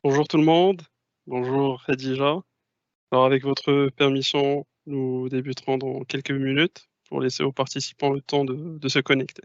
Bonjour tout le monde, bonjour Khadija. Alors avec votre permission, nous débuterons dans quelques minutes pour laisser aux participants le temps de se connecter.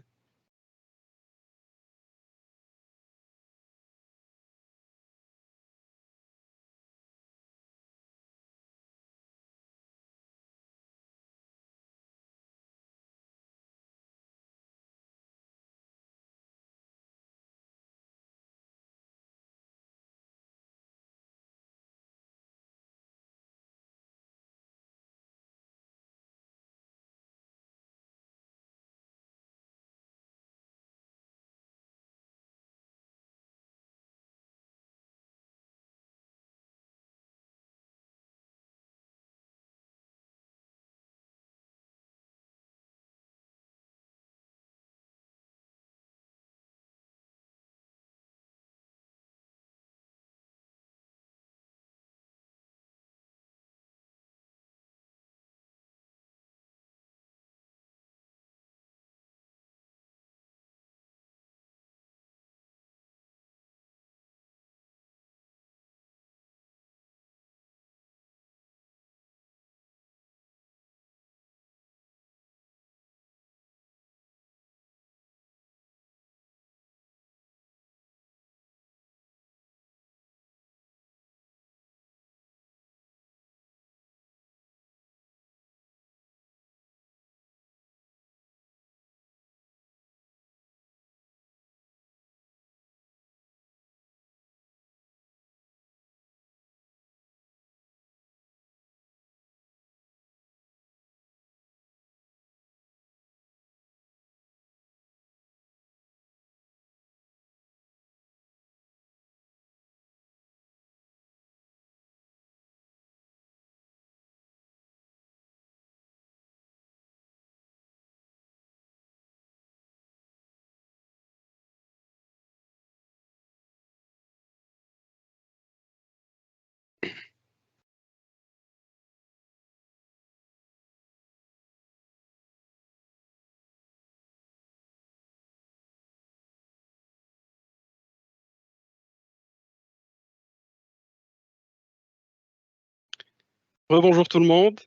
Rebonjour tout le monde.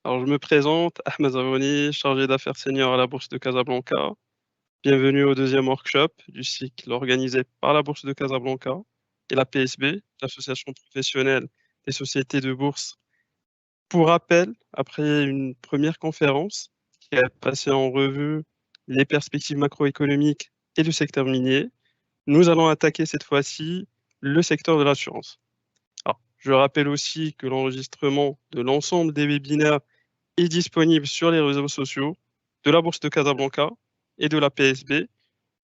Alors je me présente, Ahmed Zarouni, chargé d'affaires senior à la Bourse de Casablanca. Bienvenue au deuxième workshop du cycle organisé par la Bourse de Casablanca et la PSB, l'association professionnelle des sociétés de bourse. Pour rappel, après une première conférence qui a passé en revue les perspectives macroéconomiques et le secteur minier, nous allons attaquer cette fois-ci le secteur de l'assurance. Alors, je rappelle aussi que l'enregistrement de l'ensemble des webinaires est disponible sur les réseaux sociaux de la Bourse de Casablanca et de la PSB,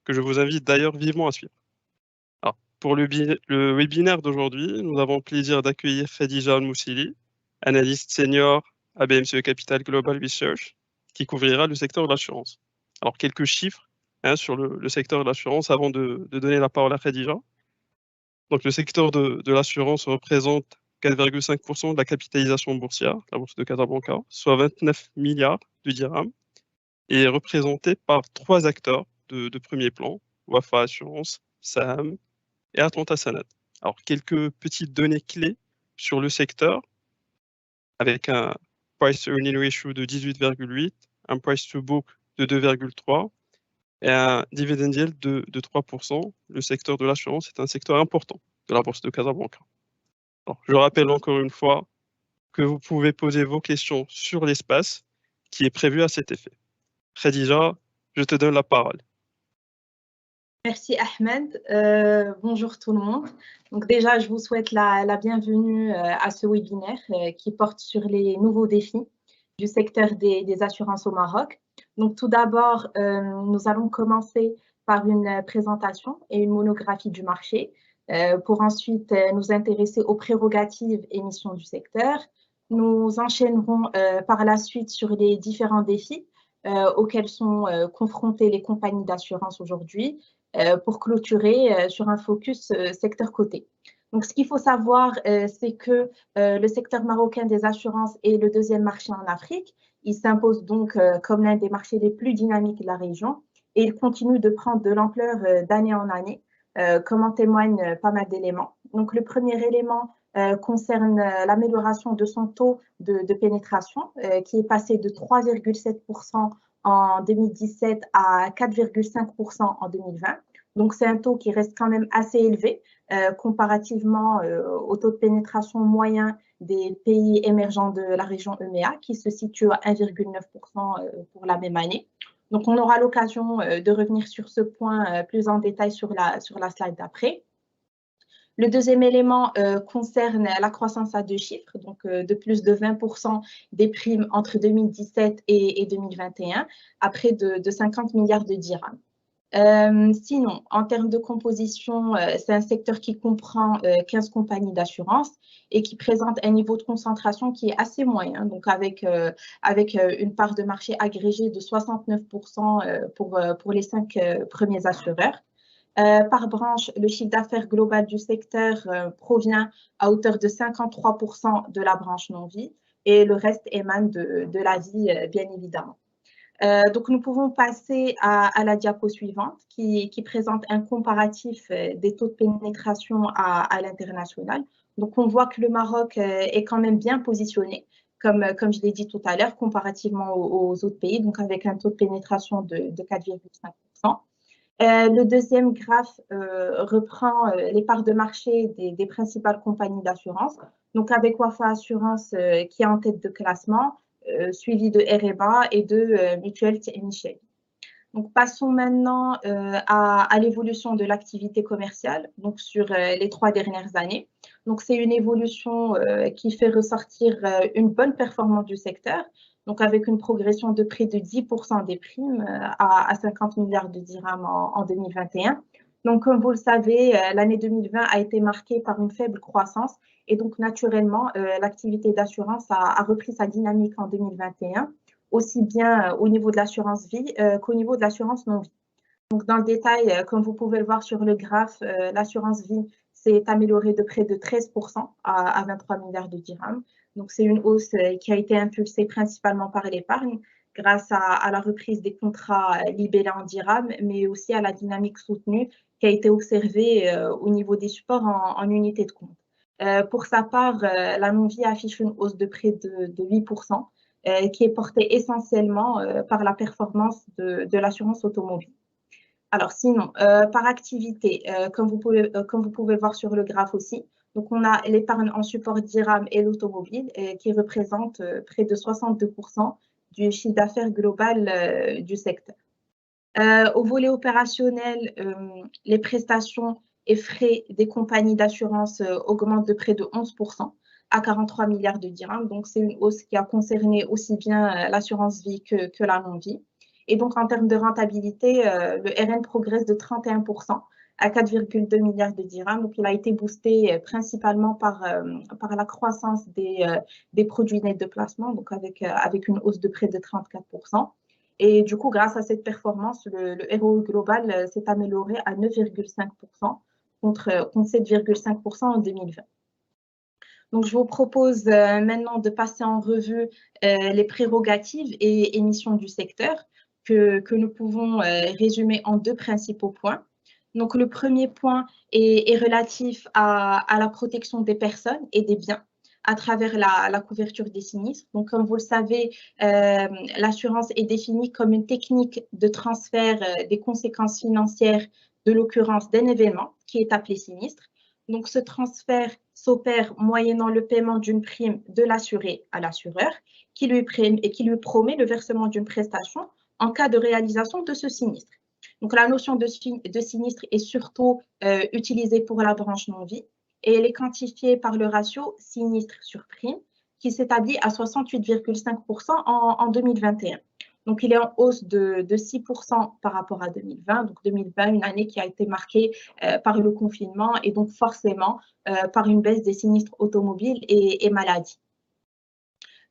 que je vous invite d'ailleurs vivement à suivre. Alors, pour le webinaire d'aujourd'hui, nous avons le plaisir d'accueillir Khadija Al-Moussili, analyste senior à BMCE Capital Global Research, qui couvrira le secteur de l'assurance. Alors, quelques chiffres sur le secteur de l'assurance avant de donner la parole à Khadija. Donc, le secteur de l'assurance représente 4,5% de la capitalisation boursière, la bourse de Casablanca, soit 29 milliards de dirhams, et est représenté par trois acteurs de premier plan, Wafa Assurance, Saham et Atlanta Sanad. Alors, quelques petites données clés sur le secteur, avec un price earning ratio de 18,8, un price to book de 2,3 et un dividend yield de 3%. Le secteur de l'assurance est un secteur important de la bourse de Casablanca. Alors, je rappelle encore une fois que vous pouvez poser vos questions sur l'espace qui est prévu à cet effet. Khadija, je te donne la parole. Merci Ahmed. Bonjour tout le monde. Donc déjà, je vous souhaite la bienvenue à ce webinaire qui porte sur les nouveaux défis du secteur des assurances au Maroc. Donc tout d'abord, nous allons commencer par une présentation et une monographie du marché pour ensuite nous intéresser aux prérogatives et missions du secteur. Nous enchaînerons par la suite sur les différents défis auxquels sont confrontées les compagnies d'assurance aujourd'hui pour clôturer sur un focus secteur coté. Donc, ce qu'il faut savoir, c'est que le secteur marocain des assurances est le deuxième marché en Afrique. Il s'impose donc comme l'un des marchés les plus dynamiques de la région et il continue de prendre de l'ampleur d'année en année, comme en témoignent pas mal d'éléments. Donc, le premier élément concerne l'amélioration de son taux de pénétration, qui est passé de 3,7% en 2017 à 4,5% en 2020. Donc, c'est un taux qui reste quand même assez élevé comparativement au taux de pénétration moyen des pays émergents de la région EMEA, qui se situe à 1,9% pour la même année. Donc, on aura l'occasion de revenir sur ce point plus en détail sur la slide d'après. Le deuxième élément concerne la croissance à deux chiffres, donc de plus de 20% des primes entre 2017 et 2021, à près de 50 milliards de dirhams. Sinon, en termes de composition, c'est un secteur qui comprend 15 compagnies d'assurance et qui présente un niveau de concentration qui est assez moyen, donc avec une part de marché agrégée de 69% pour les 5 premiers assureurs. Par branche, le chiffre d'affaires global du secteur provient à hauteur de 53% de la branche non-vie et le reste émane de la vie, bien évidemment. Donc, nous pouvons passer à la diapo suivante qui présente un comparatif des taux de pénétration à l'international. Donc, on voit que le Maroc est quand même bien positionné, comme je l'ai dit tout à l'heure, comparativement aux autres pays, donc avec un taux de pénétration de 4,5%. Le deuxième graphe reprend les parts de marché des principales compagnies d'assurance, donc avec Wafa Assurance qui est en tête de classement, suivi de REBA et de Mutuelle Michel. Donc, passons maintenant à l'évolution de l'activité commerciale donc sur les 3 dernières années. Donc, c'est une évolution qui fait ressortir une bonne performance du secteur, donc avec une progression de près de 10% des primes à 50 milliards de dirhams en 2021. Donc, comme vous le savez, l'année 2020 a été marquée par une faible croissance et donc, naturellement, l'activité d'assurance a repris sa dynamique en 2021, aussi bien au niveau de l'assurance vie qu'au niveau de l'assurance non-vie. Donc, dans le détail, comme vous pouvez le voir sur le graphe, l'assurance vie s'est améliorée de près de 13% à 23 milliards de dirhams. Donc, c'est une hausse qui a été impulsée principalement par l'épargne grâce à la reprise des contrats libellés en dirhams, mais aussi à la dynamique soutenue qui a été observée au niveau des supports en unité de compte. Pour sa part, la non-vie affiche une hausse de près de 8%, qui est portée essentiellement par la performance de l'assurance automobile. Alors sinon, par activité, comme vous pouvez le voir sur le graphe aussi, donc on a l'épargne en support dirham et l'automobile qui représentent près de 62% du chiffre d'affaires global du secteur. Au volet opérationnel, les prestations et frais des compagnies d'assurance augmentent de près de 11% à 43 milliards de dirhams. Donc, c'est une hausse qui a concerné aussi bien l'assurance vie que la non-vie. Et donc, en termes de rentabilité, le RN progresse de 31% à 4,2 milliards de dirhams. Donc, il a été boosté principalement par la croissance des produits nets de placement, donc avec une hausse de près de 34%. Et du coup, grâce à cette performance, le ROE global s'est amélioré à 9,5% contre 7,5% en 2020. Donc, je vous propose maintenant de passer en revue les prérogatives et missions du secteur que nous pouvons résumer en 2 principaux points. Donc, le premier point est relatif à la protection des personnes et des biens à travers la couverture des sinistres. Donc, comme vous le savez, l'assurance est définie comme une technique de transfert des conséquences financières de l'occurrence d'un événement qui est appelé sinistre. Donc, ce transfert s'opère moyennant le paiement d'une prime de l'assuré à l'assureur qui lui promet le versement d'une prestation en cas de réalisation de ce sinistre. Donc, la notion de sinistre est surtout utilisée pour la branche non-vie et elle est quantifiée par le ratio sinistre sur prime qui s'établit à 68,5% en 2021. Donc, il est en hausse de 6% par rapport à 2020. Donc, 2020, une année qui a été marquée par le confinement et donc forcément par une baisse des sinistres automobiles et maladies.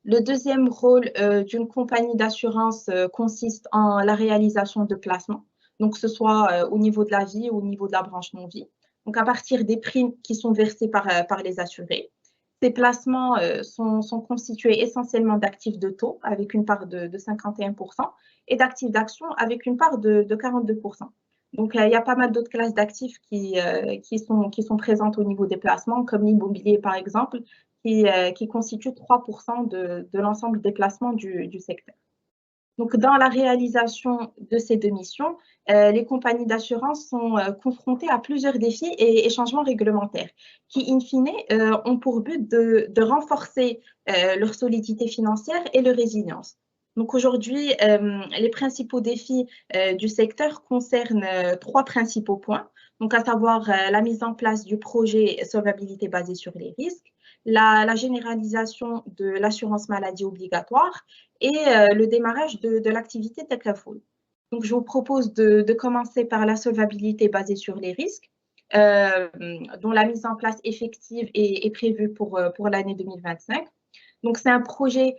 Le deuxième rôle d'une compagnie d'assurance consiste en la réalisation de placements, donc que ce soit au niveau de la vie ou au niveau de la branche non-vie. Donc, à partir des primes qui sont versées par les assurés. Ces placements sont constitués essentiellement d'actifs de taux avec une part de 51% et d'actifs d'action avec une part de 42%. Donc, il y a pas mal d'autres classes d'actifs qui sont présentes au niveau des placements, comme l'immobilier, par exemple, qui constitue 3% de l'ensemble des placements du secteur. Donc, dans la réalisation de ces deux missions, les compagnies d'assurance sont confrontées à plusieurs défis et changements réglementaires qui, in fine, ont pour but de renforcer leur solidité financière et leur résilience. Donc, aujourd'hui, les principaux défis du secteur concernent trois principaux points, donc à savoir la mise en place du projet solvabilité basé sur les risques, la généralisation de l'assurance maladie obligatoire et le démarrage de l'activité Takaful. Donc, je vous propose de commencer par la solvabilité basée sur les risques, dont la mise en place effective est prévue pour l'année 2025. Donc, c'est un projet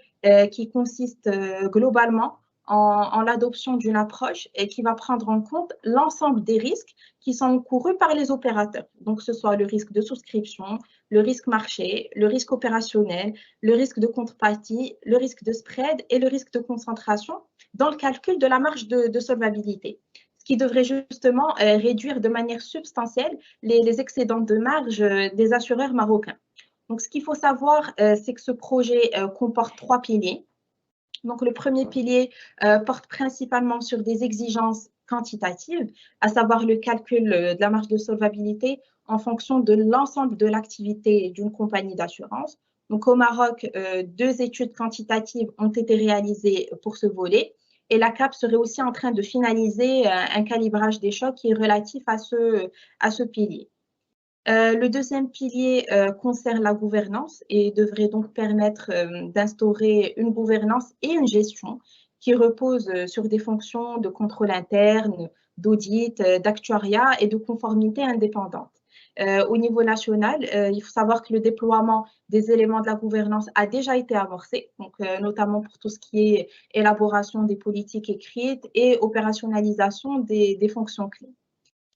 qui consiste globalement en l'adoption d'une approche et qui va prendre en compte l'ensemble des risques qui sont encourus par les opérateurs. Donc, que ce soit le risque de souscription, le risque marché, le risque opérationnel, le risque de contrepartie, le risque de spread et le risque de concentration dans le calcul de la marge de solvabilité, ce qui devrait justement réduire de manière substantielle les excédents de marge des assureurs marocains. Donc, ce qu'il faut savoir, c'est que ce projet comporte trois piliers. Donc, le premier pilier porte principalement sur des exigences quantitatives, à savoir le calcul de la marge de solvabilité en fonction de l'ensemble de l'activité d'une compagnie d'assurance. Donc, au Maroc, deux études quantitatives ont été réalisées pour ce volet et la CAP serait aussi en train de finaliser un calibrage des chocs qui est relatif à ce pilier. Le deuxième pilier concerne la gouvernance et devrait donc permettre d'instaurer une gouvernance et une gestion qui repose sur des fonctions de contrôle interne, d'audit, d'actuariat et de conformité indépendante. Au niveau national, il faut savoir que le déploiement des éléments de la gouvernance a déjà été amorcé, donc, notamment pour tout ce qui est élaboration des politiques écrites et opérationnalisation des fonctions clés.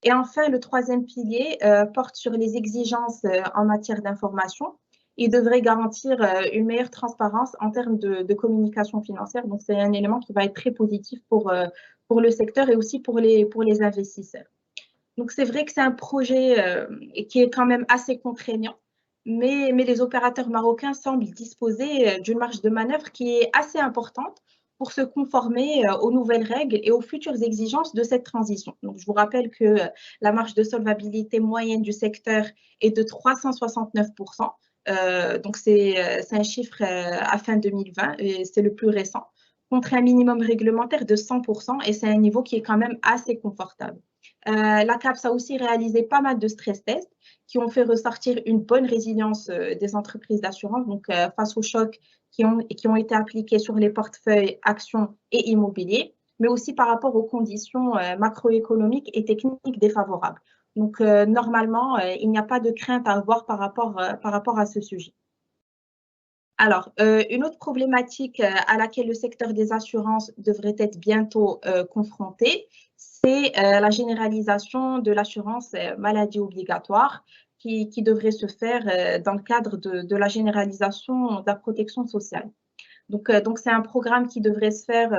Et enfin, le troisième pilier porte sur les exigences en matière d'information. Il devrait garantir une meilleure transparence en termes de communication financière. Donc, c'est un élément qui va être très positif pour le secteur et aussi pour les investisseurs. Donc, c'est vrai que c'est un projet qui est quand même assez contraignant, mais les opérateurs marocains semblent disposer d'une marge de manœuvre qui est assez importante pour se conformer aux nouvelles règles et aux futures exigences de cette transition. Donc, je vous rappelle que la marge de solvabilité moyenne du secteur est de 369%. Donc, c'est un chiffre à fin 2020 et c'est le plus récent, contre un minimum réglementaire de 100% et c'est un niveau qui est quand même assez confortable. La CAPS a aussi réalisé pas mal de stress tests qui ont fait ressortir une bonne résilience des entreprises d'assurance donc, face aux chocs qui ont été appliqués sur les portefeuilles actions et immobiliers, mais aussi par rapport aux conditions macroéconomiques et techniques défavorables. Donc, normalement, il n'y a pas de crainte à avoir par rapport à ce sujet. Alors, une autre problématique à laquelle le secteur des assurances devrait être bientôt confronté, c'est la généralisation de l'assurance maladie obligatoire qui devrait se faire dans le cadre de la généralisation de la protection sociale. Donc c'est un programme qui devrait se faire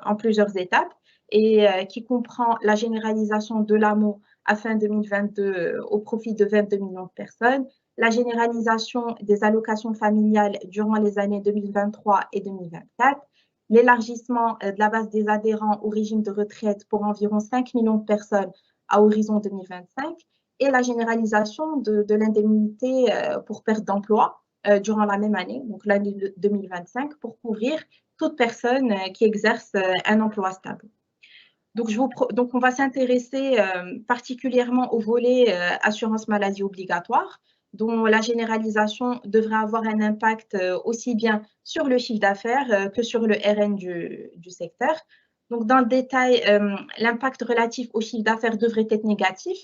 en plusieurs étapes et qui comprend la généralisation de l'AMO à fin 2022 au profit de 22 millions de personnes, la généralisation des allocations familiales durant les années 2023 et 2024, l'élargissement de la base des adhérents au régime de retraite pour environ 5 millions de personnes à horizon 2025 et la généralisation de l'indemnité pour perte d'emploi durant la même année, donc l'année 2025, pour couvrir toute personne qui exerce un emploi stable. Donc, on va s'intéresser particulièrement au volet assurance maladie obligatoire, dont la généralisation devrait avoir un impact aussi bien sur le chiffre d'affaires que sur le RN du secteur. Donc, dans le détail, l'impact relatif au chiffre d'affaires devrait être négatif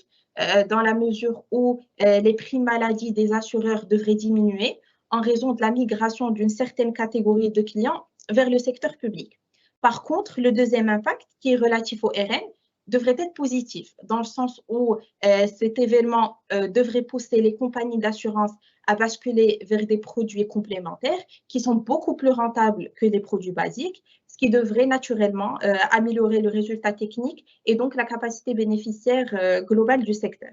dans la mesure où les primes maladie des assureurs devraient diminuer en raison de la migration d'une certaine catégorie de clients vers le secteur public. Par contre, le deuxième impact, qui est relatif au RN, devrait être positif, dans le sens où cet événement devrait pousser les compagnies d'assurance à basculer vers des produits complémentaires qui sont beaucoup plus rentables que les produits basiques, ce qui devrait naturellement améliorer le résultat technique et donc la capacité bénéficiaire globale du secteur.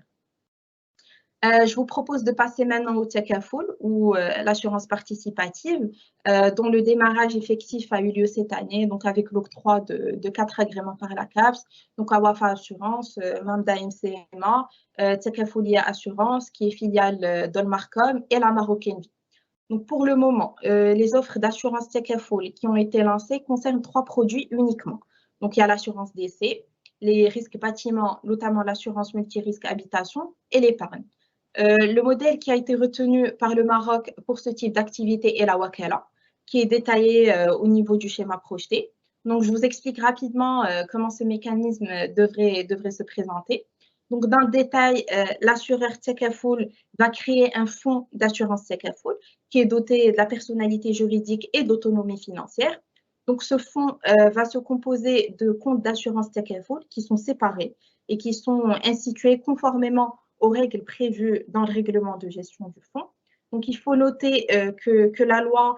Je vous propose de passer maintenant au Takaful ou l'assurance participative, dont le démarrage effectif a eu lieu cette année, donc avec l'octroi de 4 agréments par la CAPS, donc Awafa Assurance, Mamda MCMA, Takafoulia Assurance, qui est filiale d'Olmarcom, et la Marocaine Vie. Donc pour le moment, les offres d'assurance Takaful qui ont été lancées concernent 3 produits uniquement. Donc il y a l'assurance décès, les risques bâtiments, notamment l'assurance multirisque habitation et l'épargne. Le modèle qui a été retenu par le Maroc pour ce type d'activité est la Wakala, qui est détaillé au niveau du schéma projeté. Donc, je vous explique rapidement comment ce mécanisme devrait se présenter. Donc, dans le détail, l'assureur Takaful va créer un fonds d'assurance Takaful qui est doté de la personnalité juridique et d'autonomie financière. Donc, ce fonds va se composer de comptes d'assurance Takaful qui sont séparés et qui sont institués conformément aux règles prévues dans le règlement de gestion du fonds. Donc, il faut noter que la loi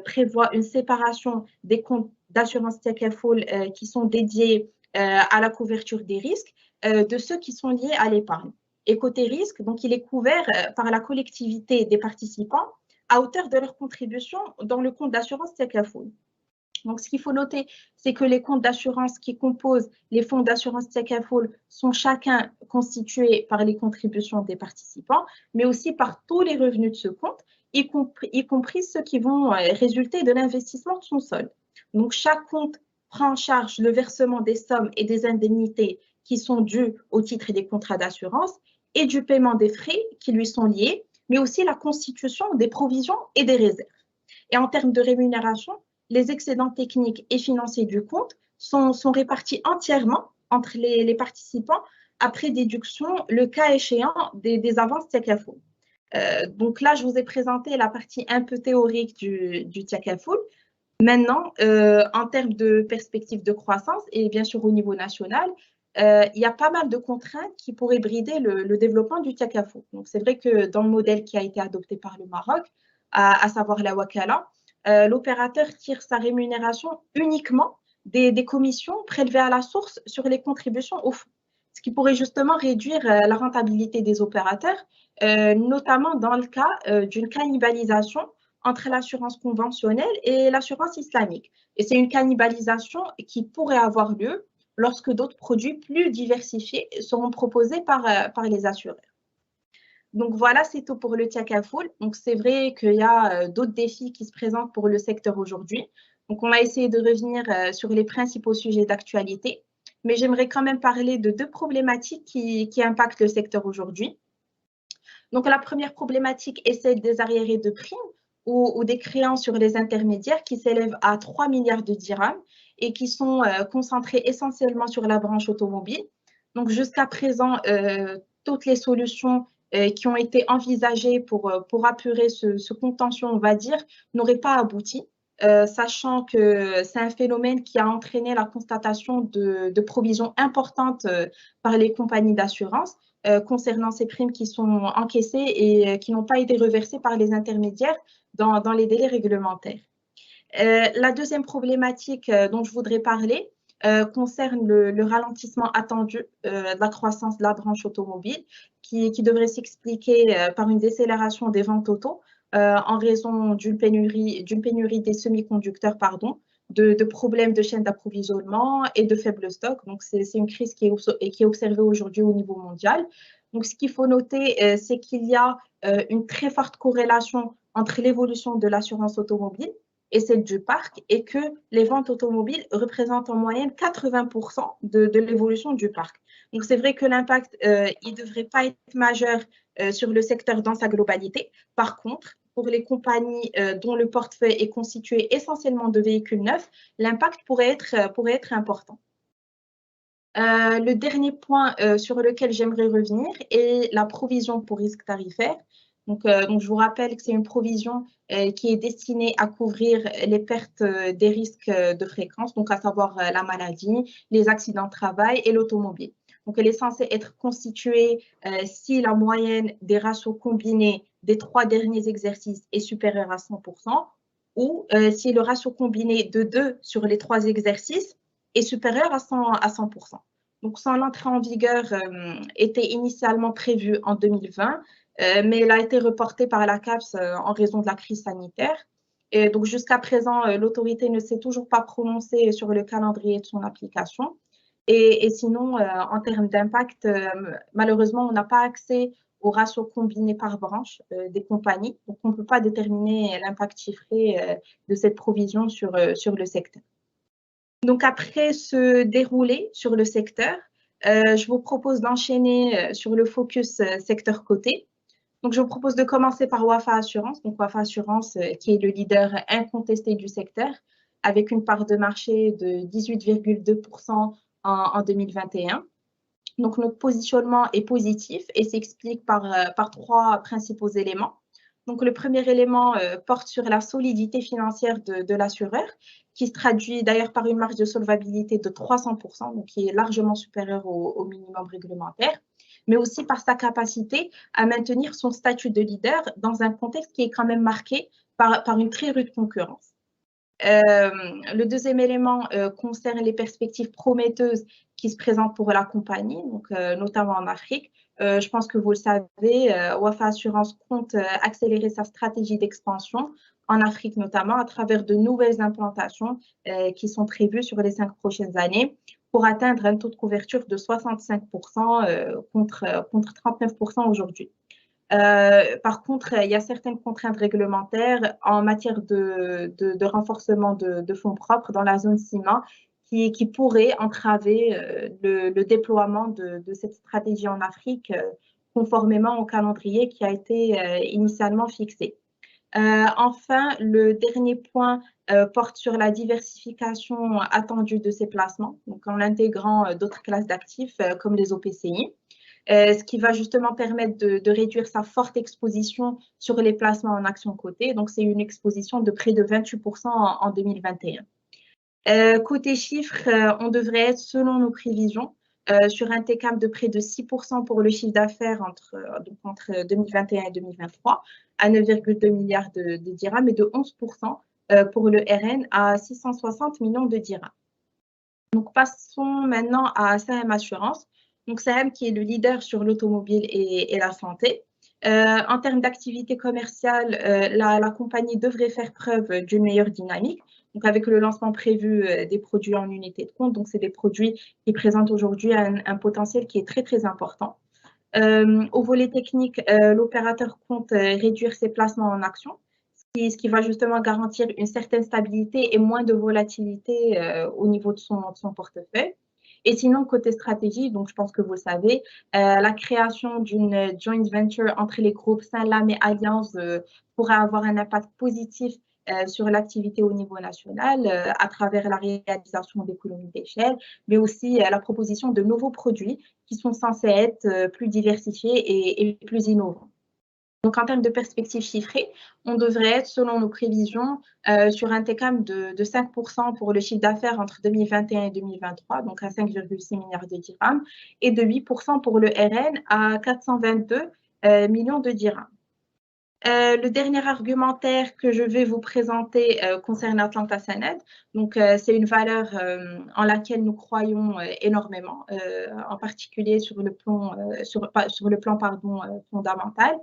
prévoit une séparation des comptes d'assurance Takaful qui sont dédiés à la couverture des risques de ceux qui sont liés à l'épargne. Et côté risque, donc, il est couvert par la collectivité des participants à hauteur de leur contribution dans le compte d'assurance Takaful. Donc, ce qu'il faut noter, c'est que les comptes d'assurance qui composent les fonds d'assurance Takaful sont chacun constitués par les contributions des participants, mais aussi par tous les revenus de ce compte, y compris ceux qui vont résulter de l'investissement de son solde. Donc, chaque compte prend en charge le versement des sommes et des indemnités qui sont dues au titre des contrats d'assurance et du paiement des frais qui lui sont liés, mais aussi la constitution des provisions et des réserves. Et en termes de rémunération, les excédents techniques et financiers du compte sont répartis entièrement entre les participants après déduction, le cas échéant, des avances Takaful. Donc là, je vous ai présenté la partie un peu théorique du Takaful. Maintenant, en termes de perspective de croissance et bien sûr au niveau national, il y a pas mal de contraintes qui pourraient brider le développement du Takaful. Donc c'est vrai que dans le modèle qui a été adopté par le Maroc, à savoir la Wakala, l'opérateur tire sa rémunération uniquement des commissions prélevées à la source sur les contributions au fonds, ce qui pourrait justement réduire la rentabilité des opérateurs, notamment dans le cas d'une cannibalisation entre l'assurance conventionnelle et l'assurance islamique. Et c'est une cannibalisation qui pourrait avoir lieu lorsque d'autres produits plus diversifiés seront proposés par les assureurs. Donc voilà, c'est tout pour le Takaful. Donc c'est vrai qu'il y a d'autres défis qui se présentent pour le secteur aujourd'hui. Donc on va essayer de revenir sur les principaux sujets d'actualité, mais j'aimerais quand même parler de 2 problématiques qui impactent le secteur aujourd'hui. Donc la première problématique est celle des arriérés de primes ou des créances sur les intermédiaires qui s'élèvent à 3 milliards de dirhams et qui sont concentrés essentiellement sur la branche automobile. Donc jusqu'à présent, toutes les solutions qui ont été envisagées pour apurer ce contentieux, on va dire, n'auraient pas abouti, sachant que c'est un phénomène qui a entraîné la constatation de provisions importantes par les compagnies d'assurance concernant ces primes qui sont encaissées et qui n'ont pas été reversées par les intermédiaires dans les délais réglementaires. La deuxième problématique dont je voudrais parler concerne le ralentissement attendu de la croissance de la branche automobile qui devrait s'expliquer par une décélération des ventes auto en raison d'une pénurie des semi-conducteurs, de problèmes de chaîne d'approvisionnement et de faibles stocks. Donc, c'est une crise qui est observée aujourd'hui au niveau mondial. Donc, ce qu'il faut noter, c'est qu'il y a une très forte corrélation entre l'évolution de l'assurance automobile et celle du parc, et que les ventes automobiles représentent en moyenne 80% de l'évolution du parc. Donc, c'est vrai que l'impact, il ne devrait pas être majeur sur le secteur dans sa globalité. Par contre, pour les compagnies dont le portefeuille est constitué essentiellement de véhicules neufs, l'impact pourrait être important. Le dernier point sur lequel j'aimerais revenir est la provision pour risque tarifaire. Donc, je vous rappelle que c'est une provision qui est destinée à couvrir les pertes des risques de fréquence, donc à savoir la maladie, les accidents de travail et l'automobile. Donc, elle est censée être constituée si la moyenne des ratios combinés des 3 derniers exercices est supérieure à 100%, ou si le ratio combiné de 2 sur les 3 exercices est supérieur à 100%. Donc, son entrée en vigueur était initialement prévue en 2020, mais elle a été reportée par la CAPES en raison de la crise sanitaire. Et donc, jusqu'à présent, l'autorité ne s'est toujours pas prononcée sur le calendrier de son application. Et sinon, en termes d'impact, malheureusement, on n'a pas accès au ratio combiné par branche des compagnies. Donc, on ne peut pas déterminer l'impact chiffré de cette provision sur le secteur. Donc, après ce déroulé sur le secteur, je vous propose d'enchaîner sur le focus secteur coté. Donc, je vous propose de commencer par Wafa Assurance. Donc, Wafa Assurance, qui est le leader incontesté du secteur, avec une part de marché de 18,2% en 2021. Donc, notre positionnement est positif et s'explique par 3 principaux éléments. Donc, le premier élément porte sur la solidité financière de l'assureur, qui se traduit d'ailleurs par une marge de solvabilité de 300%, donc qui est largement supérieure au minimum réglementaire, mais aussi par sa capacité à maintenir son statut de leader dans un contexte qui est quand même marqué par une très rude concurrence. Le deuxième élément concerne les perspectives prometteuses qui se présentent pour la compagnie, donc, notamment en Afrique. Je pense que vous le savez, Wafa Assurance compte accélérer sa stratégie d'expansion en Afrique notamment à travers de nouvelles implantations qui sont prévues sur les 5 prochaines années pour atteindre un taux de couverture de 65% contre 39% aujourd'hui. Par contre, il y a certaines contraintes réglementaires en matière de renforcement de fonds propres dans la zone ciment qui pourraient entraver le déploiement de cette stratégie en Afrique conformément au calendrier qui a été initialement fixé. Enfin, le dernier point porte sur la diversification attendue de ces placements, donc en intégrant d'autres classes d'actifs comme les OPCI. Ce qui va justement permettre de réduire sa forte exposition sur les placements en actions cotées. Donc, c'est une exposition de près de 28% en 2021. Côté chiffres, on devrait être, selon nos prévisions, sur un TCAM de près de 6% pour le chiffre d'affaires entre 2021 et 2023 à 9,2 milliards de dirhams et de 11% pour le RN à 660 millions de dirhams. Donc, passons maintenant à SAM Assurance. Donc, SAM qui est le leader sur l'automobile et la santé. En termes d'activité commerciale, la compagnie devrait faire preuve d'une meilleure dynamique. Donc, avec le lancement prévu des produits en unité de compte, donc c'est des produits qui présentent aujourd'hui un potentiel qui est très, très important. Au volet technique, l'opérateur compte réduire ses placements en actions, ce qui va justement garantir une certaine stabilité et moins de volatilité au niveau de son portefeuille. Et sinon, côté stratégie, donc je pense que vous le savez, la création d'une joint venture entre les groupes Saint-Lam et Allianz pourrait avoir un impact positif sur l'activité au niveau national à travers la réalisation d'économies d'échelle, mais aussi la proposition de nouveaux produits qui sont censés être plus diversifiés et plus innovants. Donc, en termes de perspectives chiffrées, on devrait être, selon nos prévisions, sur un TCAM de 5% pour le chiffre d'affaires entre 2021 et 2023, donc à 5,6 milliards de dirhams, et de 8% pour le RN à 422 millions de dirhams. Le dernier argumentaire que je vais vous présenter concerne Atlanta Sanad. Donc, c'est une valeur en laquelle nous croyons énormément, en particulier sur le plan, fondamental.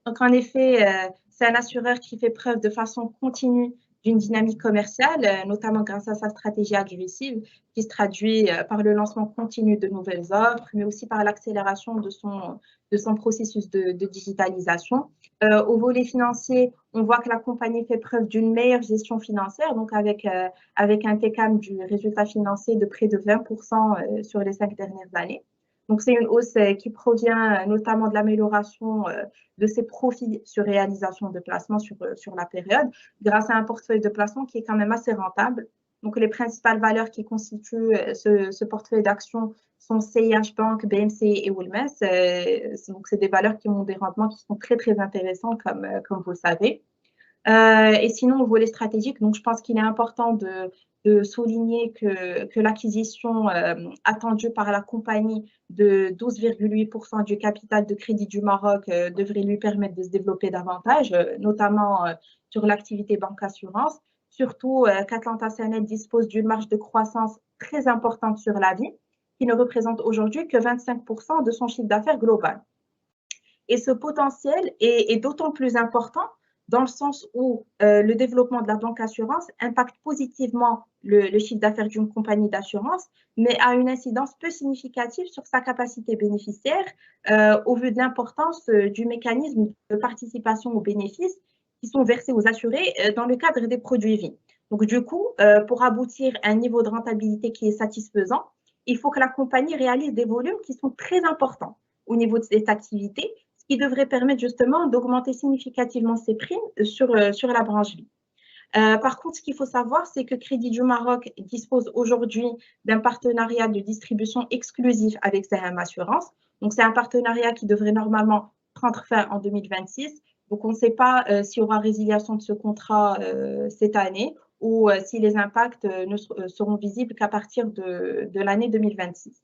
Donc, en effet, c'est un assureur qui fait preuve de façon continue d'une dynamique commerciale, notamment grâce à sa stratégie agressive, qui se traduit par le lancement continu de nouvelles offres, mais aussi par l'accélération de son processus de digitalisation. Au volet financier, on voit que la compagnie fait preuve d'une meilleure gestion financière, donc avec un TCAM du résultat financier de près de 20% sur les 5 dernières années. Donc, c'est une hausse qui provient notamment de l'amélioration de ses profits sur réalisation de placements sur la période, grâce à un portefeuille de placement qui est quand même assez rentable, Donc, les principales valeurs qui constituent ce portefeuille d'actions sont CIH Bank, BMC et Woolmans. Donc, c'est des valeurs qui ont des rendements qui sont très, très intéressants, comme vous le savez. Et sinon, au volet stratégique, donc je pense qu'il est important de souligner que l'acquisition attendue par la compagnie de 12,8% du capital de crédit du Maroc devrait lui permettre de se développer davantage, notamment sur l'activité banque-assurance, surtout qu'Atlanta Cement dispose d'une marge de croissance très importante sur la vie, qui ne représente aujourd'hui que 25% de son chiffre d'affaires global. Et ce potentiel est d'autant plus important dans le sens où le développement de la banque assurance impacte positivement le chiffre d'affaires d'une compagnie d'assurance, mais a une incidence peu significative sur sa capacité bénéficiaire au vu de l'importance du mécanisme de participation aux bénéfices qui sont versés aux assurés dans le cadre des produits vie. Donc, du coup, pour aboutir à un niveau de rentabilité qui est satisfaisant, il faut que la compagnie réalise des volumes qui sont très importants au niveau de cette activité, qui devrait permettre justement d'augmenter significativement ses primes sur la branche vie. Par contre, ce qu'il faut savoir, c'est que Crédit du Maroc dispose aujourd'hui d'un partenariat de distribution exclusif avec Saham Assurance. Donc, c'est un partenariat qui devrait normalement prendre fin en 2026. Donc, on ne sait pas s'il y aura résiliation de ce contrat cette année ou si les impacts ne seront visibles qu'à partir de l'année 2026.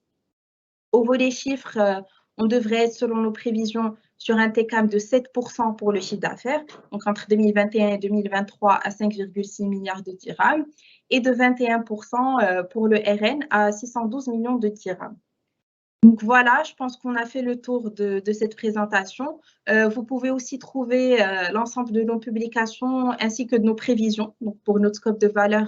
Au volet chiffres, on devrait être, selon nos prévisions, sur un TCAM de 7% pour le chiffre d'affaires, donc entre 2021 et 2023 à 5,6 milliards de dirhams, et de 21% pour le RN à 612 millions de dirhams. Donc voilà, je pense qu'on a fait le tour de cette présentation. Vous pouvez aussi trouver l'ensemble de nos publications ainsi que de nos prévisions donc pour notre scope de valeur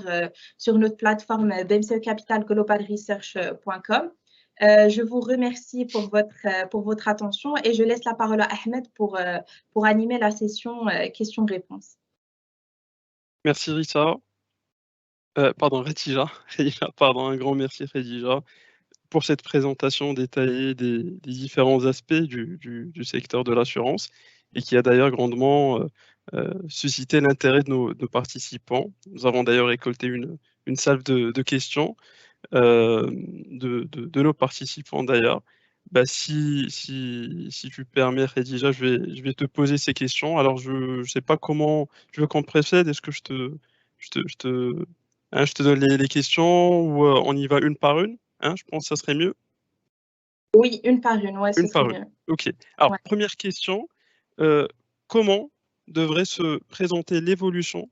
sur notre plateforme bmcecapitalglobalresearch.com. Je vous remercie pour votre attention et je laisse la parole à Ahmed pour animer la session questions-réponses. Merci Rita. Pardon, Khadija. Pardon, un grand merci Khadija pour cette présentation détaillée des différents aspects du secteur de l'assurance et qui a d'ailleurs grandement suscité l'intérêt de nos participants. Nous avons d'ailleurs récolté une salve de questions de nos participants d'ailleurs. Bah, si tu permets, Khadija, je vais te poser ces questions. Alors, je ne sais pas comment tu veux qu'on procède. Est-ce que je te donne les questions ou on y va une par une? Je pense que ça serait mieux. Oui, une par une, ouais, ce Une serait par mieux. une. OK. Alors, Ouais. première question, comment devrait se présenter l'évolution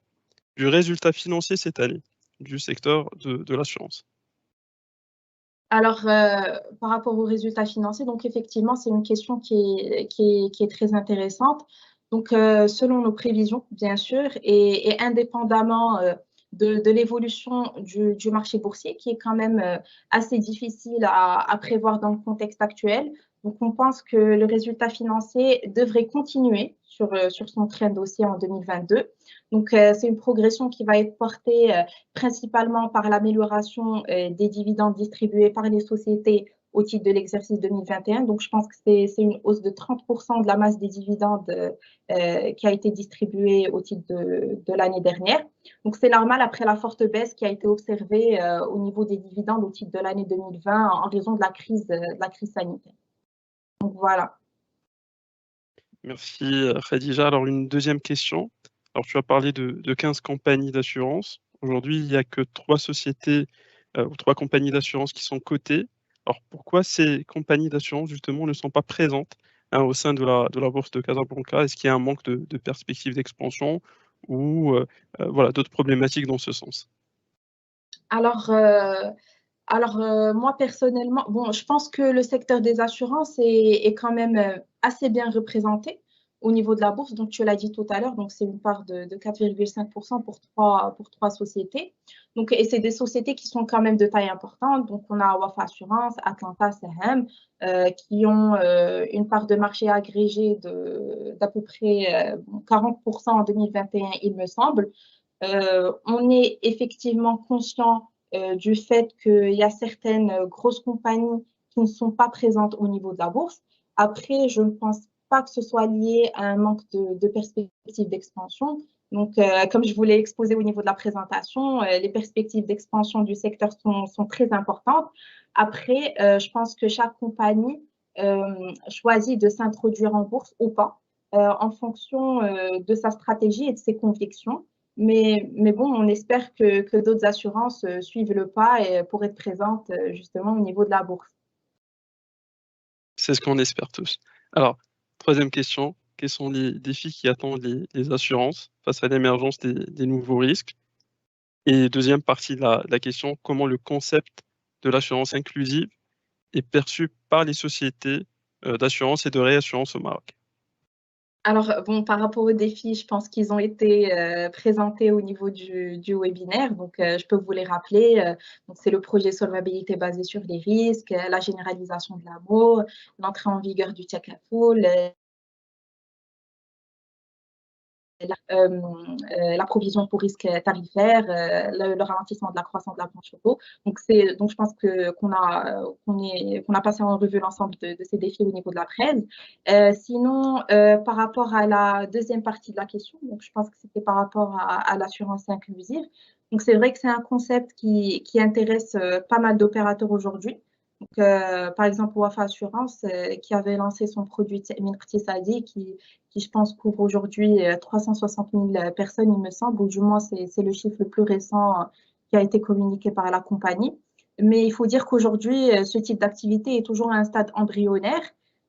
du résultat financier cette année du secteur de l'assurance? Alors, par rapport aux résultats financiers, donc effectivement, c'est une question qui est très intéressante. Donc, selon nos prévisions, bien sûr, et indépendamment de l'évolution du marché boursier, qui est quand même assez difficile à prévoir dans le contexte actuel. Donc, on pense que le résultat financier devrait continuer sur son trend haussier en 2022. Donc, c'est une progression qui va être portée principalement par l'amélioration des dividendes distribués par les sociétés au titre de l'exercice 2021. Donc, je pense que c'est une hausse de 30% de la masse des dividendes qui a été distribuée au titre de l'année dernière. Donc, c'est normal après la forte baisse qui a été observée au niveau des dividendes au titre de l'année 2020 en raison de la crise sanitaire. Donc, voilà. Merci Khadija. Alors une deuxième question. Alors tu as parlé de 15 compagnies d'assurance. Aujourd'hui, il n'y a que 3 sociétés ou 3 compagnies d'assurance qui sont cotées. Alors pourquoi ces compagnies d'assurance justement ne sont pas présentes au sein de la bourse de Casablanca? Est-ce qu'il y a un manque de perspective d'expansion ou voilà, d'autres problématiques dans ce sens? Alors, moi, personnellement, bon, je pense que le secteur des assurances est quand même assez bien représenté au niveau de la bourse. Donc, tu l'as dit tout à l'heure, donc c'est une part de 4,5% pour trois sociétés. Donc, et c'est des sociétés qui sont quand même de taille importante. Donc, on a Wafa Assurance, Atlanta, Saham, qui ont une part de marché agrégée d'à peu près 40% en 2021, il me semble. On est effectivement conscient du fait qu'il y a certaines grosses compagnies qui ne sont pas présentes au niveau de la bourse. Après, je ne pense pas que ce soit lié à un manque de perspective d'expansion, Donc, comme je vous l'ai exposé au niveau de la présentation, les perspectives d'expansion du secteur sont très importantes. Après, je pense que chaque compagnie choisit de s'introduire en bourse ou pas en fonction de sa stratégie et de ses convictions. Mais bon, on espère que d'autres assurances suivent le pas et pour être présentes justement au niveau de la bourse. C'est ce qu'on espère tous. Alors, troisième question, quels sont les défis qui attendent les assurances face à l'émergence des nouveaux risques? Et deuxième partie de la question, comment le concept de l'assurance inclusive est perçu par les sociétés d'assurance et de réassurance au Maroc? Alors, bon, par rapport aux défis, je pense qu'ils ont été présentés au niveau du webinaire. Donc, je peux vous les rappeler. Donc, c'est le projet solvabilité basé sur les risques, la généralisation de l'amour, l'entrée en vigueur du check-a-full, la provision pour risques tarifaires, le ralentissement de la croissance de la planche auto. Donc, je pense qu'on a passé en revue l'ensemble de ces défis au niveau de la presse. Sinon, par rapport à la deuxième partie de la question, donc je pense que c'était par rapport à l'assurance inclusive. Donc, c'est vrai que c'est un concept qui intéresse pas mal d'opérateurs aujourd'hui. Donc, par exemple, Wafa Assurance, qui avait lancé son produit Min Iqtisadi, qui, je pense, couvre aujourd'hui 360 000 personnes, il me semble, ou du moins, c'est le chiffre le plus récent qui a été communiqué par la compagnie. Mais il faut dire qu'aujourd'hui, ce type d'activité est toujours à un stade embryonnaire.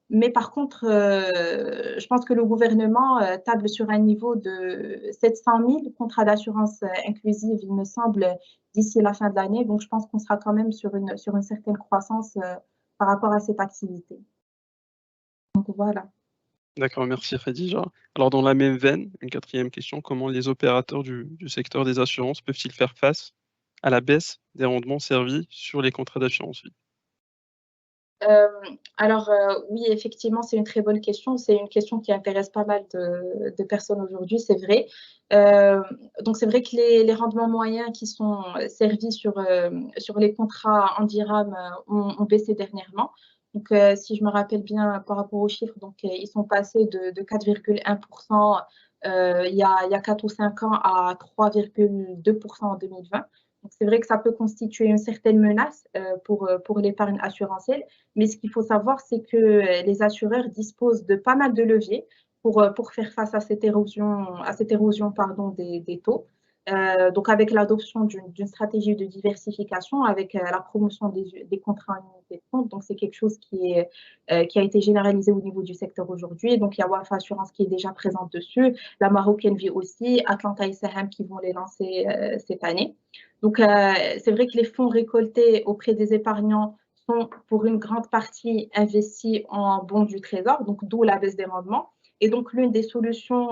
Mais par contre, je pense que le gouvernement table sur un niveau de 700 000 contrats d'assurance inclusive, il me semble, d'ici la fin de l'année. Donc, je pense qu'on sera quand même sur une certaine croissance par rapport à cette activité. Donc, voilà. D'accord, merci Khadija. Alors, dans la même veine, une quatrième question, comment les opérateurs du secteur des assurances peuvent-ils faire face à la baisse des rendements servis sur les contrats d'assurance vie? Euh, alors, oui, effectivement, c'est une très bonne question. C'est une question qui intéresse pas mal de personnes aujourd'hui, c'est vrai. Donc, c'est vrai que les rendements moyens qui sont servis sur les contrats en dirham ont baissé dernièrement. Donc, si je me rappelle bien par rapport aux chiffres, donc, ils sont passés de 4,1% il y a 4 ou 5 ans à 3,2% en 2020. Donc, c'est vrai que ça peut constituer une certaine menace pour l'épargne assurantielle. Mais ce qu'il faut savoir, c'est que les assureurs disposent de pas mal de leviers pour faire face à cette érosion pardon, des taux. Donc, avec l'adoption d'une stratégie de diversification, avec la promotion des contrats en unité de compte, donc c'est quelque chose qui a été généralisé au niveau du secteur aujourd'hui. Donc, il y a Wafa Assurance qui est déjà présente dessus, la Marocaine Vie aussi, Atlanta et Saham qui vont les lancer cette année. Donc, c'est vrai que les fonds récoltés auprès des épargnants sont pour une grande partie investis en bons du trésor, donc d'où la baisse des rendements. Et donc, l'une des solutions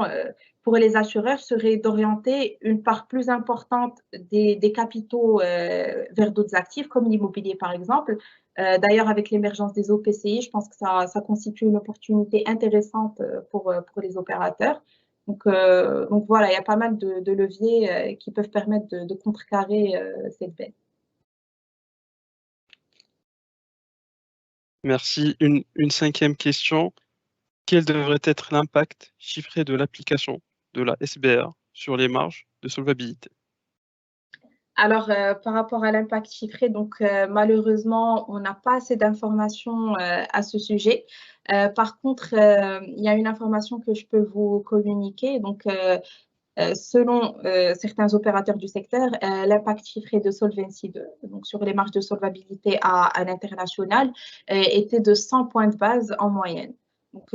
pour les assureurs serait d'orienter une part plus importante des capitaux vers d'autres actifs, comme l'immobilier par exemple. D'ailleurs, avec l'émergence des OPCI, je pense que ça constitue une opportunité intéressante pour les opérateurs. Donc voilà, il y a pas mal de leviers qui peuvent permettre de contrecarrer cette baisse. Merci. Une cinquième question. Quel devrait être l'impact chiffré de l'application de la SBR sur les marges de solvabilité? Alors, par rapport à l'impact chiffré, donc malheureusement, on n'a pas assez d'informations à ce sujet. Par contre, il y a une information que je peux vous communiquer. Donc, selon certains opérateurs du secteur, l'impact chiffré de Solvency 2, donc sur les marges de solvabilité à l'international, était de 100 points de base en moyenne. Donc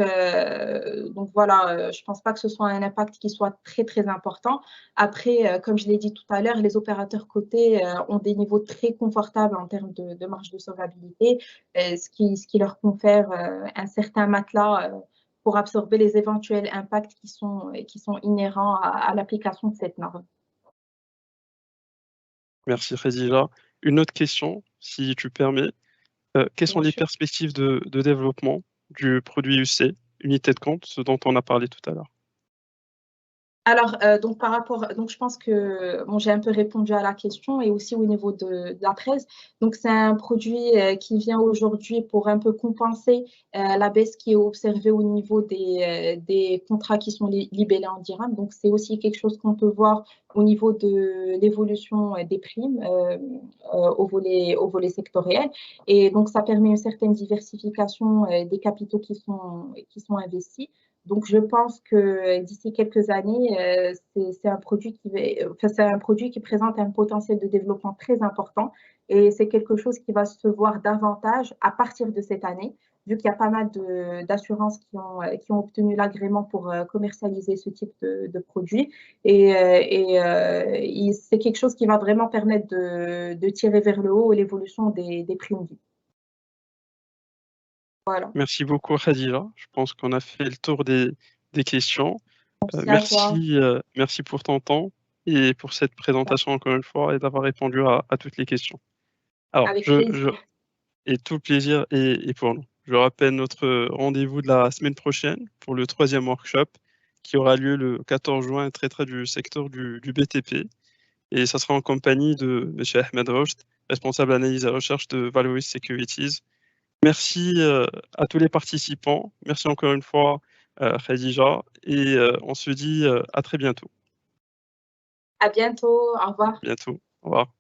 voilà, je ne pense pas que ce soit un impact qui soit très, très important. Après, comme je l'ai dit tout à l'heure, les opérateurs cotés ont des niveaux très confortables en termes de marge de solvabilité, ce qui leur confère un certain matelas pour absorber les éventuels impacts qui sont inhérents à l'application de cette norme. Merci Khadija. Une autre question, si tu permets. Quelles sont Bien les sûr. perspectives de développement du produit UC, unité de compte, ce dont on a parlé tout à l'heure? Alors, donc par rapport, donc je pense que bon, j'ai un peu répondu à la question et aussi au niveau de la presse. Donc c'est un produit qui vient aujourd'hui pour un peu compenser la baisse qui est observée au niveau des contrats qui sont libellés en dirham. Donc c'est aussi quelque chose qu'on peut voir au niveau de l'évolution des primes au volet sectoriel. Et donc ça permet une certaine diversification des capitaux qui sont investis. Donc, je pense que d'ici quelques années, c'est un produit c'est un produit qui présente un potentiel de développement très important et c'est quelque chose qui va se voir davantage à partir de cette année, vu qu'il y a pas mal d'assurances qui ont obtenu l'agrément pour commercialiser ce type de produit. C'est quelque chose qui va vraiment permettre de tirer vers le haut l'évolution des prix de vie. Voilà. Merci beaucoup, Khadija. Je pense qu'on a fait le tour des questions. Merci à toi. Merci pour ton temps et pour cette présentation encore une fois et d'avoir répondu à toutes les questions. Alors, Avec plaisir. et tout le plaisir est pour nous. Je rappelle notre rendez-vous de la semaine prochaine pour le troisième workshop qui aura lieu le 14 juin et traitera du secteur du BTP. Et ça sera en compagnie de M. Ahmed Rocht, responsable analyse et recherche de Valois Securities. Merci à tous les participants. Merci encore une fois, Khadija. Et on se dit à très bientôt. À bientôt. Au revoir. Bientôt. Au revoir.